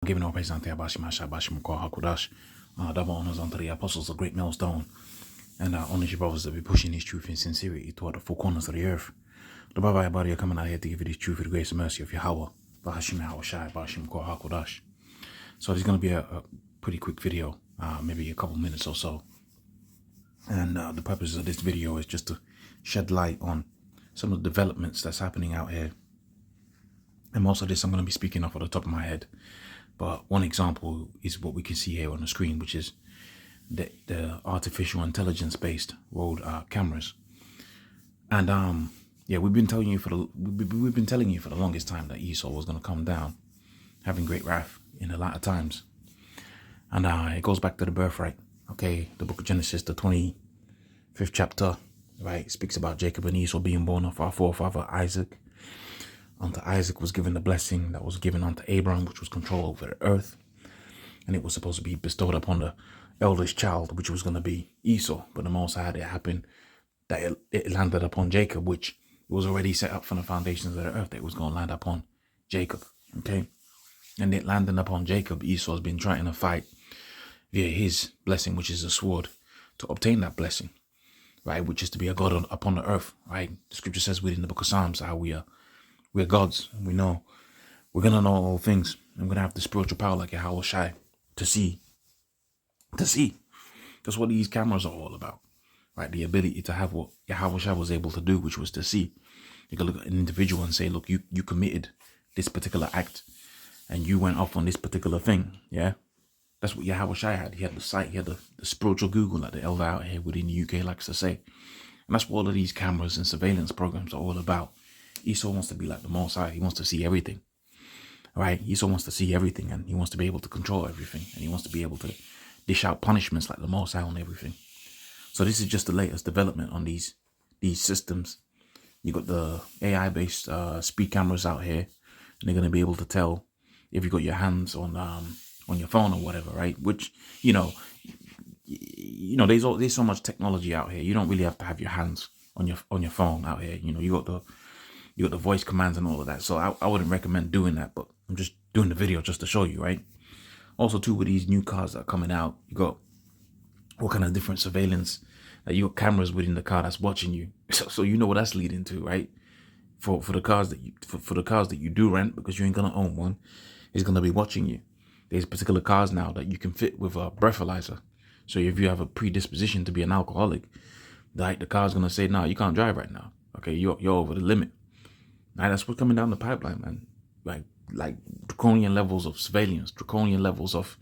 Giving all praise unto Abashi Masha Abashi Mukwa Hakudash. Double honors unto the apostles of great millstone. And honors your brothers that be pushing this truth in sincerity toward the four corners of the earth. The Baba Abadi are coming out here to give you this truth for the grace and mercy of Yahweh. Bahashim Yahweh Shai Abashi Mukwa Hakudash. So there's going to be a pretty quick video, maybe a couple minutes or so. And the purpose of this video is just to shed light on some of the developments that's happening out here. And most of this I'm going to be speaking off at the top of my head. But one example is what we can see here on the screen, which is the artificial intelligence-based road cameras. And yeah, we've been telling you for the longest time that Esau was going to come down, having great wrath in the latter times. And it goes back to the birthright. Okay, the book of Genesis, the 25th chapter, right? It speaks about Jacob and Esau being born of our forefather Isaac. Unto Isaac was given the blessing that was given unto Abraham, which was control over the earth. And it was supposed to be bestowed upon the eldest child, which was going to be Esau. But the Most High had it happen that it landed upon Jacob, which was already set up from the foundations of the earth that it was going to land upon Jacob. Okay. And it landing upon Jacob, Esau has been trying to fight via his blessing, which is a sword, to obtain that blessing, right? Which is to be a God upon the earth, right? The scripture says within the book of Psalms how we're gods, and we know we're gonna know all things. I'm gonna have the spiritual power like Yahweh Shai to see. That's what these cameras are all about, right? The ability to have what Yahweh Shai was able to do, which was to see. You can look at an individual and say, look, you committed this particular act, and you went off on this particular thing. Yeah, that's what Yahweh Shai had. He had the sight, he had the spiritual Google, like the elder out here within the UK likes to say, and that's what all of these cameras and surveillance programs are all about. Esau wants to be like the Most High. He wants to see everything, right? Esau wants to see everything, and he wants to be able to control everything, and he wants to be able to dish out punishments like the Most High on everything. So this is just the latest development on these systems. You got the AI-based speed cameras out here, and they're going to be able to tell if you got your hands on your phone or whatever, right? Which you know, there's so much technology out here. You don't really have to have your hands on your phone out here. You know, you got the voice commands and all of that. So I wouldn't recommend doing that, but I'm just doing the video just to show you, right? Also, too, with these new cars that are coming out, you got what kind of different surveillance. You got cameras within the car that's watching you. So you know what that's leading to, right? For the cars that you do rent, because you ain't gonna own one, is gonna be watching you. There's particular cars now that you can fit with a breathalyzer. So if you have a predisposition to be an alcoholic, like the car's gonna say, no, you can't drive right now. Okay, you're over the limit. Now that's what's coming down the pipeline, man. Like draconian levels of surveillance, draconian levels of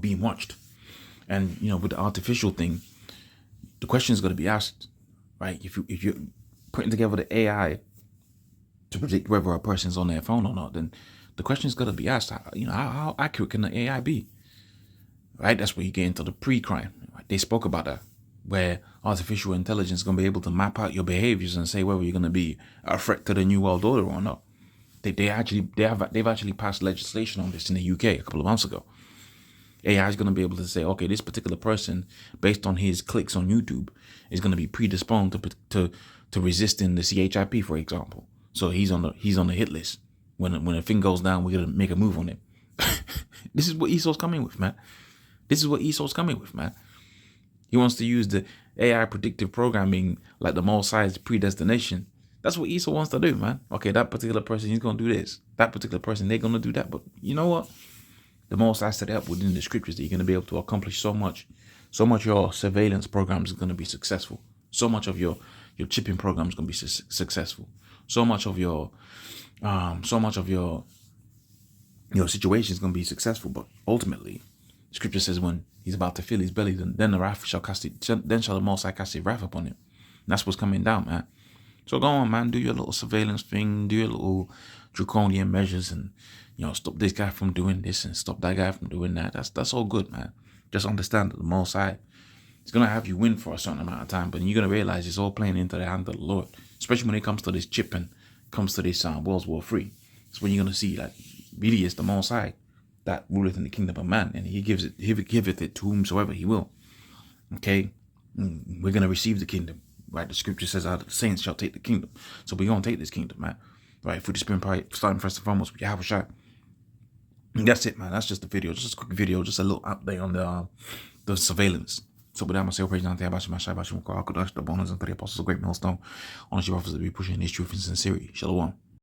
being watched. And you know, with the artificial thing, the question is going to be asked, right? If you're putting together the AI to predict whether a person's on their phone or not, then the question is going to be asked, how accurate can the AI be? Right? That's where you get into the pre-crime. Right? They spoke about that, where artificial intelligence is going to be able to map out your behaviors and say whether you're going to be a threat to the new world order or not. They've actually passed legislation on this in the UK a couple of months ago. AI is going to be able to say, okay, this particular person, based on his clicks on YouTube, is going to be predisposed to resisting the CHIP, for example. So he's on the hit list. When a thing goes down, we're going to make a move on him. This is what Esau's coming with, man. He wants to use the AI predictive programming like the Most High's predestination. That's what Esau wants to do, man. Okay, that particular person, he's going to do this. That particular person, they're going to do that. But you know what? The Most High set it up within the scriptures that you're going to be able to accomplish so much. So much of your surveillance programs is going to be successful. So much of your chipping program is going to be successful. So much of your situation is going to be successful. But ultimately, Scripture says when he's about to fill his belly, then the wrath shall then shall the Most High cast his wrath upon him. And that's what's coming down, man. So go on, man. Do your little surveillance thing. Do your little draconian measures, and stop this guy from doing this and stop that guy from doing that. That's all good, man. Just understand that the Most High is gonna have you win for a certain amount of time, but you're gonna realize it's all playing into the hand of the Lord. Especially when it comes to this chip and comes to this World War III. It's when you're gonna see like really it's the Most High that ruleth in the kingdom of man, and he giveth it to whomsoever he will. Okay, we're gonna receive the kingdom, right? The scripture says, "The saints shall take the kingdom." So we're gonna take this kingdom, man. right? Through the spin pipe, starting first and foremost with Yahweh Shai. That's it, man. That's just the video. Just a quick video. Just a little update on the surveillance. So with that, I'm going to say, praise down to the bonus and 3 apostles of great millstone. Honestly, offers to be pushing his truth and sincerity. Shalom.